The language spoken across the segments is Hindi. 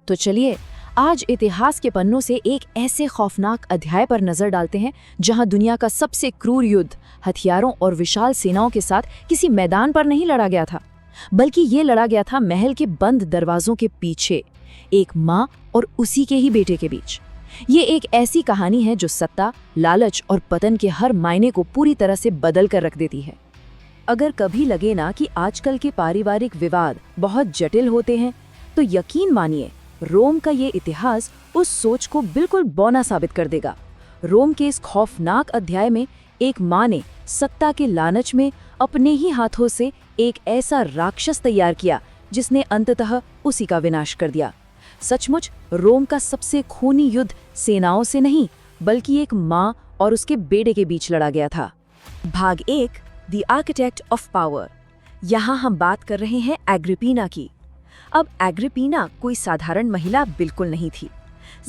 तो चलिए आज इतिहास के पन्नों से एक ऐसे खौफनाक अध्याय पर नजर डालते हैं जहां दुनिया का सबसे क्रूर युद्ध हथियारों और विशाल सेनाओं के साथ किसी मैदान पर नहीं लड़ा गया था, बल्कि ये लड़ा गया था महल के बंद दरवाजों के पीछे, एक माँ और उसी के ही बेटे के बीच। ये एक ऐसी कहानी है जो सत्ता, लालच और पतन के हर मायने को पूरी तरह से बदल कर रख देती है। अगर कभी लगे ना कि आजकल के पारिवारिक विवाद बहुत जटिल होते हैं, तो यकीन मानिए रोम का ये इतिहास उस सोच को बिल्कुल बौना साबित कर देगा। रोम के इस खौफनाक अध्याय में एक माँ ने सत्ता के लालच में अपने ही हाथों से एक ऐसा राक्षस तैयार किया जिसने अंततः उसी का विनाश कर दिया। सचमुच रोम का सबसे खूनी युद्ध सेनाओं से नहीं, बल्कि एक माँ और उसके बेटे के बीच लड़ा गया था। भाग 1, द आर्किटेक्ट ऑफ पावर। यहाँ हम बात कर रहे हैं एग्रिपीना की। अब एग्रिपीना कोई साधारण महिला बिल्कुल नहीं थी।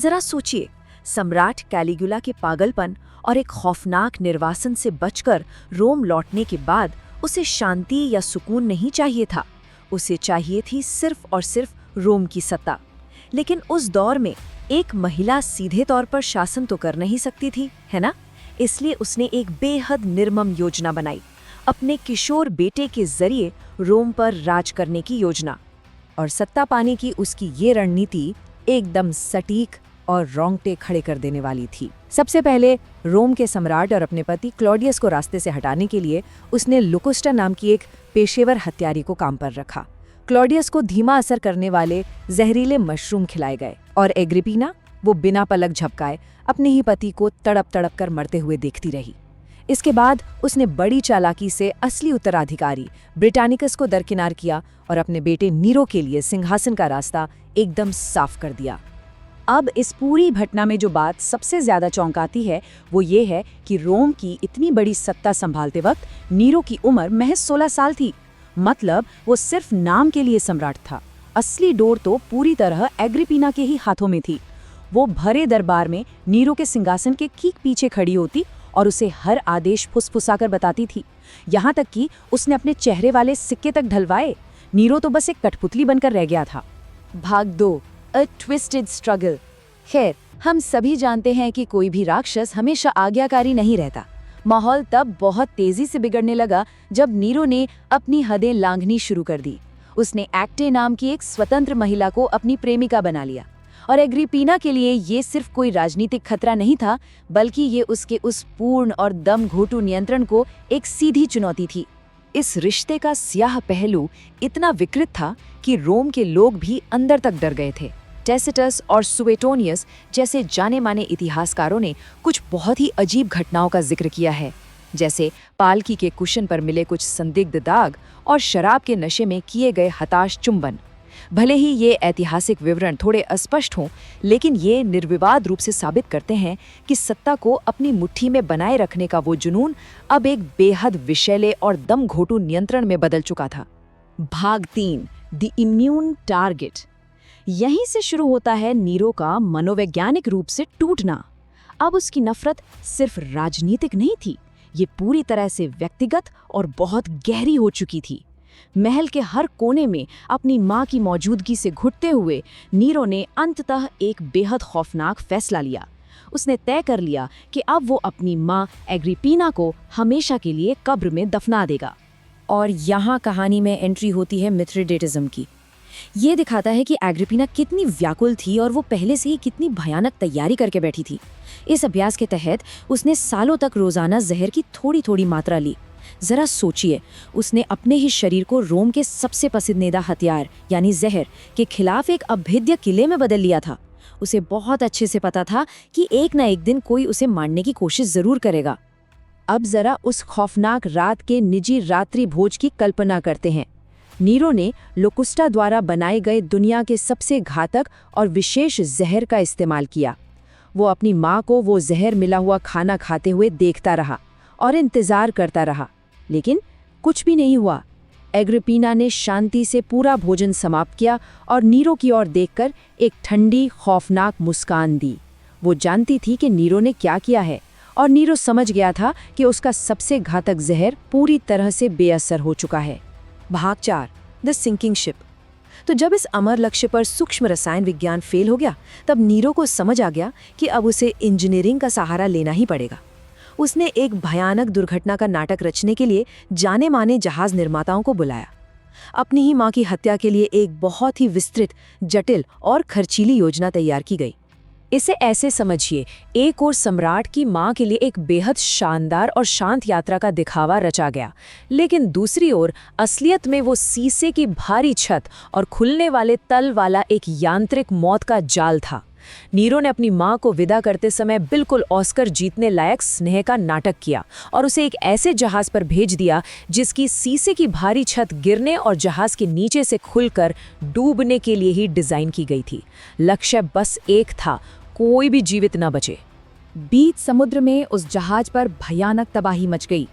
जरा सोचिए, सम्राट कैलिगुला के पागलपन और एक खौफनाक निर्वासन से बचकर रोम लौटने के बाद उसे शांति या सुकून नहीं चाहिए था, उसे चाहिए थी सिर्फ और सिर्फ रोम की सत्ता। लेकिन उस दौर में एक महिला सीधे तौर पर शासन तो कर नहीं सकती थी, है ना? इसलिए उसने एक बेहद निर्मम योजना बनाई, अपने किशोर बेटे के जरिए रोम पर राज करने की योजना। और सत्ता पाने की उसकी ये रणनीति एकदम सटीक और रोंगटे खड़े कर देने वाली थी। सबसे पहले रोम के सम्राट और अपने पति क्लॉडियस को रास्ते से हटाने के लिए उसने लोकुस्टा नाम की एक पेशेवर हत्यारी को काम पर रखा। क्लॉडियस को धीमा असर करने वाले जहरीले मशरूम खिलाए गए और एग्रिपीना वो बिना पलक झपकाए अपने ही पति को तड़प तड़प कर मरते हुए देखती रही। इसके बाद उसने बड़ी चालाकी से असली उत्तराधिकारी ब्रिटानिकस को दरकिनार किया और अपने बेटे नीरो के लिए सिंहासन का रास्ता एकदम साफ कर दिया। अब इस पूरी घटना में जो बात सबसे ज्यादा चौंकाती है वो ये है कि रोम की इतनी बड़ी सत्ता संभालते वक्त नीरो की उम्र महज 16 साल थी। मतलब वो सिर्फ नाम के लिए सम्राट था, असली डोर तो पूरी तरह एग्रिपीना के ही हाथों में थी। वो भरे दरबार में नीरो के सिंहासन के ठीक पीछे खड़ी होती और उसे हर आदेश फुसफुसाकर बताती थी। यहाँ तक कि उसने अपने चेहरे वाले सिक्के तक ढलवाए। नीरो तो बस एक कठपुतली बनकर रह गया था। भाग 2, अ ट्विस्टेड स्ट्रगल। खैर, हम सभी जानते हैं कि कोई भी राक्षस हमेशा आज्ञाकारी नहीं रहता। माहौल तब बहुत तेजी से बिगड़ने लगा जब नीरो ने अपनी हदें लांघनी शुरू कर दी। उसने एक्टे नाम की एक स्वतंत्र महिला को अपनी प्रेमिका बना लिया और एग्रिपीना के लिए ये सिर्फ कोई राजनीतिक खतरा नहीं था, बल्कि ये उसके उस पूर्ण और दम घोटू नियंत्रण को एक सीधी चुनौती थी। इस रिश्ते का स्याह पहलू इतना विकृत था कि रोम के लोग भी अंदर तक डर गए थे। टैसिटस और सुएटोनियस जैसे जाने माने इतिहासकारों ने कुछ बहुत ही अजीब घटनाओं का जिक्र किया है, जैसे पालकी के कुशन पर मिले कुछ संदिग्ध दाग और शराब के नशे में किए गए हताश चुंबन। भले ही ये ऐतिहासिक विवरण थोड़े अस्पष्ट हों, लेकिन ये निर्विवाद रूप से साबित करते हैं कि सत्ता को अपनी मुट्ठी में बनाए रखने का वो जुनून अब एक बेहद विषैले और दम घोटू नियंत्रण में बदल चुका था। भाग 3, द इम्यून टारगेट। यहीं से शुरू होता है नीरो का मनोवैज्ञानिक रूप से टूटना। अब उसकी नफरत सिर्फ राजनीतिक नहीं थी, ये पूरी तरह से व्यक्तिगत और बहुत गहरी हो चुकी थी। महल के हर कोने में अपनी मां की मौजूदगी से घुटते हुए नीरो ने अंततः एक बेहद खौफनाक फैसला लिया। उसने तय कर लिया कि अब वो अपनी मां एग्रिपीना को हमेशा के लिए कब्र में दफना देगा। और यहाँ कहानी में एंट्री होती है मिथ्रेडेटिज्म की। ये दिखाता है कि एग्रिपीना कितनी व्याकुल थी और वो पहले से ही कितनी भयानक तैयारी करके बैठी थी। इस अभ्यास के तहत उसने सालों तक रोजाना जहर की थोड़ी थोड़ी मात्रा ली। जरा सोचिए, उसने अपने ही शरीर को रोम के सबसे पसंदीदा हथियार यानी जहर के खिलाफ एक अभेद्य किले में बदल लिया था। उसे बहुत अच्छे से पता था कि एक न एक दिन कोई उसे मारने की कोशिश जरूर करेगा। अब जरा उस खौफनाक रात के निजी रात्रि भोज की कल्पना करते हैं। नीरो ने लोकुस्टा द्वारा बनाए गए दुनिया के सबसे घातक और विशेष जहर का इस्तेमाल किया। वो अपनी माँ को वो जहर मिला हुआ खाना खाते हुए देखता रहा और इंतजार करता रहा, लेकिन कुछ भी नहीं हुआ। एग्रिपीना ने शांति से पूरा भोजन समाप्त किया और नीरो की ओर देखकर एक ठंडी खौफनाक मुस्कान दी। वो जानती थी कि नीरो ने क्या किया है और नीरो समझ गया था कि उसका सबसे घातक जहर पूरी तरह से बेअसर हो चुका है। भाग 4, द सिंकिंग शिप। तो जब इस अमर लक्ष्य पर सूक्ष्म रसायन विज्ञान फेल हो गया, तब नीरो को समझ आ गया कि अब उसे इंजीनियरिंग का सहारा लेना ही पड़ेगा। उसने एक भयानक दुर्घटना का नाटक रचने के लिए जाने माने जहाज निर्माताओं को बुलाया। अपनी ही मां की हत्या के लिए एक बहुत ही विस्तृत, जटिल और खर्चीली योजना तैयार की गई। इसे ऐसे समझिए, एक और सम्राट की मां के लिए एक बेहद शानदार और शांत यात्रा का दिखावा रचा गया, लेकिन दूसरी ओर असलियत में वो शीशे की भारी छत और खुलने वाले तल वाला एक यांत्रिक मौत का जाल था। नीरो ने अपनी मां को विदा करते समय बिल्कुल ऑस्कर जीतने लायक स्नेह का नाटक किया और उसे एक ऐसे जहाज पर भेज दिया जिसकी शीशे की भारी छत गिरने और जहाज के नीचे से खुलकर डूबने के लिए ही डिजाइन की गई थी। लक्ष्य बस एक था, कोई भी जीवित न बचे। बीच समुद्र में उस जहाज पर भयानक तबाही मच गई।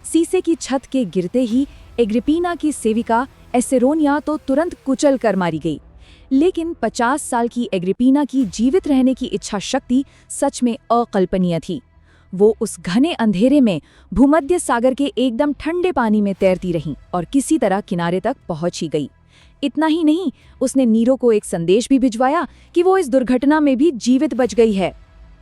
शीशे की छत के गिरते ही एग्रिपीना की सेविका एसेरोनिया तो तुरंत कुचल कर मारी गई, लेकिन 50 साल की एग्रिपीना की जीवित रहने की इच्छा शक्ति सच में अकल्पनीय थी। वो उस घने अंधेरे में भूमध्य सागर के एकदम ठंडे पानी में तैरती रही और किसी तरह किनारे तक पहुंच ही गई। इतना ही नहीं, उसने नीरो को एक संदेश भी भिजवाया कि वो इस दुर्घटना में भी जीवित बच गई है।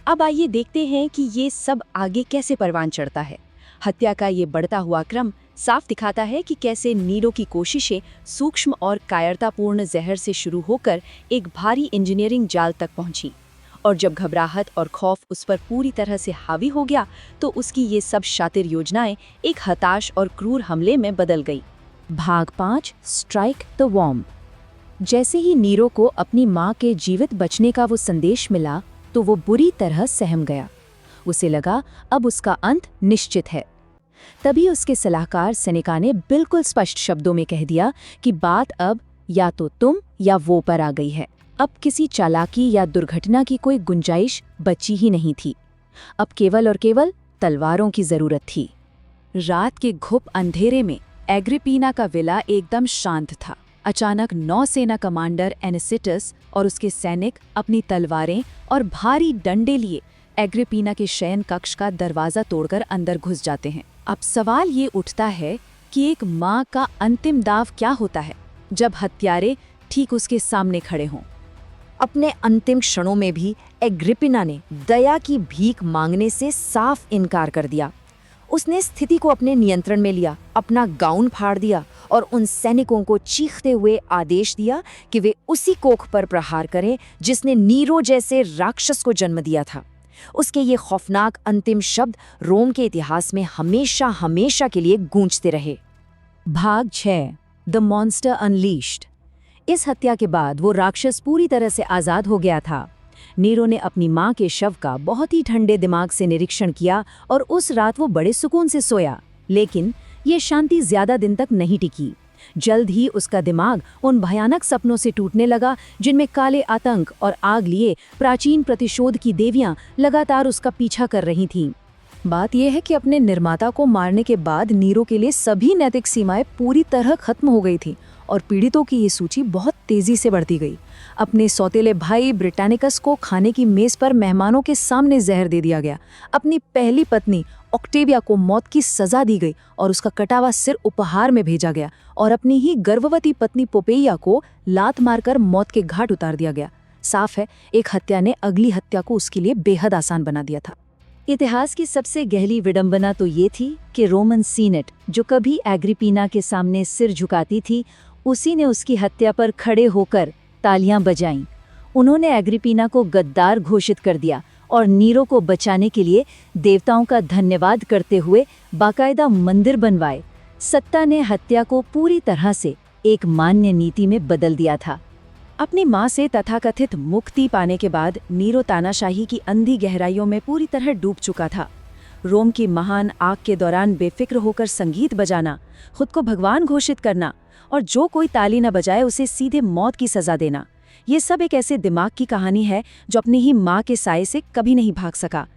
अब आइए देखते हैं कि ये सब आगे कैसे परवान चढ़ता है। हत्या का ये बढ़ता हुआ क्रम साफ दिखाता है कि कैसे नीरो की कोशिशें सूक्ष्म और कायरतापूर्ण जहर से शुरू होकर एक भारी इंजीनियरिंग जाल तक पहुंची, और जब घबराहट और खौफ उस पर पूरी तरह से हावी हो गया तो उसकी ये सब शातिर योजनाएं एक हताश और क्रूर हमले में बदल गई। भाग 5, स्ट्राइक द वॉर्म। जैसे ही नीरो को अपनी मां के जीवित बचने का वो संदेश मिला तो वो बुरी तरह सहम गया। उसे लगा अब उसका अंत निश्चित है। तभी उसके सलाहकार सेनेका ने बिल्कुल स्पष्ट शब्दों में कह दिया कि बात अब या तो तुम या वो पर आ गई है। अब किसी चालाकी या दुर्घटना की कोई गुंजाइश बची ही नहीं थी। अब केवल और केवल तलवारों की जरूरत थी। रात के घुप अंधेरे में एग्रिपीना का विला एकदम शांत था। अचानक नौसेना कमांडर एनेसिटस और उसके सैनिक अपनी तलवारें और भारी डंडे लिए एग्रिपीना के शयन कक्ष का दरवाजा तोड़कर अंदर घुस जाते हैं। अब सवाल ये उठता है कि एक माँ का अंतिम दाव क्या होता है जब हत्यारे ठीक उसके सामने खड़े हों। अपने अंतिम क्षणों में भी एग्रिपिना ने दया की भीख मांगने से साफ इनकार कर दिया। उसने स्थिति को अपने नियंत्रण में लिया, अपना गाउन फाड़ दिया और उन सैनिकों को चीखते हुए आदेश दिया कि वे उसी कोख पर प्रहार करें जिसने नीरो जैसे राक्षस को जन्म दिया था। उसके ये खौफनाक अंतिम शब्द रोम के इतिहास में हमेशा हमेशा के लिए गूंजते रहे। भाग 6, द मॉन्स्टर अनलीश्ड। इस हत्या के बाद वो राक्षस पूरी तरह से आज़ाद हो गया था। नीरो ने अपनी मां के शव का बहुत ही ठंडे दिमाग से निरीक्षण किया और उस रात वो बड़े सुकून से सोया। लेकिन ये शांति ज्यादा दिन तक नहीं टिकी। जल्द ही उसका दिमाग उन भयानक सपनों से टूटने लगा जिनमें काले आतंक और आग लिए प्राचीन प्रतिशोध की देवियां लगातार उसका पीछा कर रही थीं। बात यह है कि अपने निर्माता को मारने के बाद नीरो के लिए सभी नैतिक सीमाएं पूरी तरह खत्म हो गई थी और पीड़ितों की ये सूची बहुत तेजी से बढ़ती गई। अपने सौतेले भाई ब्रिटानिकस को खाने की मेज पर मेहमानों के सामने जहर दे दिया गया। अपनी पहली पत्नी ऑक्टेविया को मौत की सजा दी गई और उसका कटा हुआ सिर उपहार में भेजा गया, और अपनी ही गर्भवती पत्नी पोपेइया को लात मारकर मौत के घाट उतार दिया गया। साफ है, एक हत्या ने अगली हत्या को उसके लिए बेहद आसान बना दिया था। इतिहास की सबसे गहरी विडंबना तो ये थी कि रोमन सीनेट, जो कभी एग्रिपीना के सामने सिर झुकाती थी, उसी ने उसकी हत्या पर खड़े होकर तालियां बजाईं। उन्होंने एग्रिपीना को गद्दार घोषित कर दिया और नीरो को बचाने के लिए देवताओं का धन्यवाद करते हुए बाकायदा मंदिर बनवाए। सत्ता ने हत्या को पूरी तरह से एक मान्य नीति में बदल दिया था। अपनी मां से तथाकथित मुक्ति पाने के बाद नीरो तानाशाही की अंधी गहराइयों में पूरी तरह डूब चुका था। रोम की महान आग के दौरान बेफिक्र होकर संगीत बजाना, खुद को भगवान घोषित करना और जो कोई ताली न बजाए उसे सीधे मौत की सजा देना, ये सब एक ऐसे दिमाग की कहानी है जो अपनी ही माँ के साये से कभी नहीं भाग सका।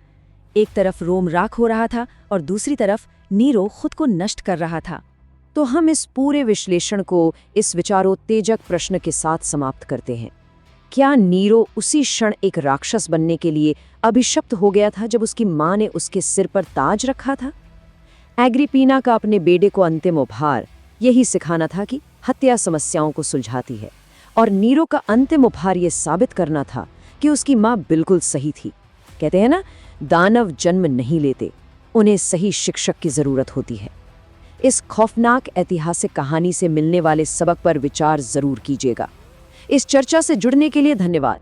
एक तरफ रोम राख हो रहा था और दूसरी तरफ नीरो खुद को नष्ट कर रहा था। तो हम इस पूरे विश्लेषण को इस विचारोत्तेजक प्रश्न के साथ समाप्त करते हैं। क्या नीरो उसी क्षण एक राक्षस बनने के लिए अभिशप्त हो गया था जब उसकी मां ने उसके सिर पर ताज रखा था? एग्रिपीना का अपने बेटे को अंतिम उपहार यही सिखाना था कि हत्या समस्याओं को सुलझाती है, और नीरो का अंतिम उपहार ये साबित करना था कि उसकी माँ बिल्कुल सही थी। कहते हैं ना, दानव जन्म नहीं लेते, उन्हें सही शिक्षक की जरूरत होती है। इस खौफनाक ऐतिहासिक कहानी से मिलने वाले सबक पर विचार जरूर कीजिएगा। इस चर्चा से जुड़ने के लिए धन्यवाद।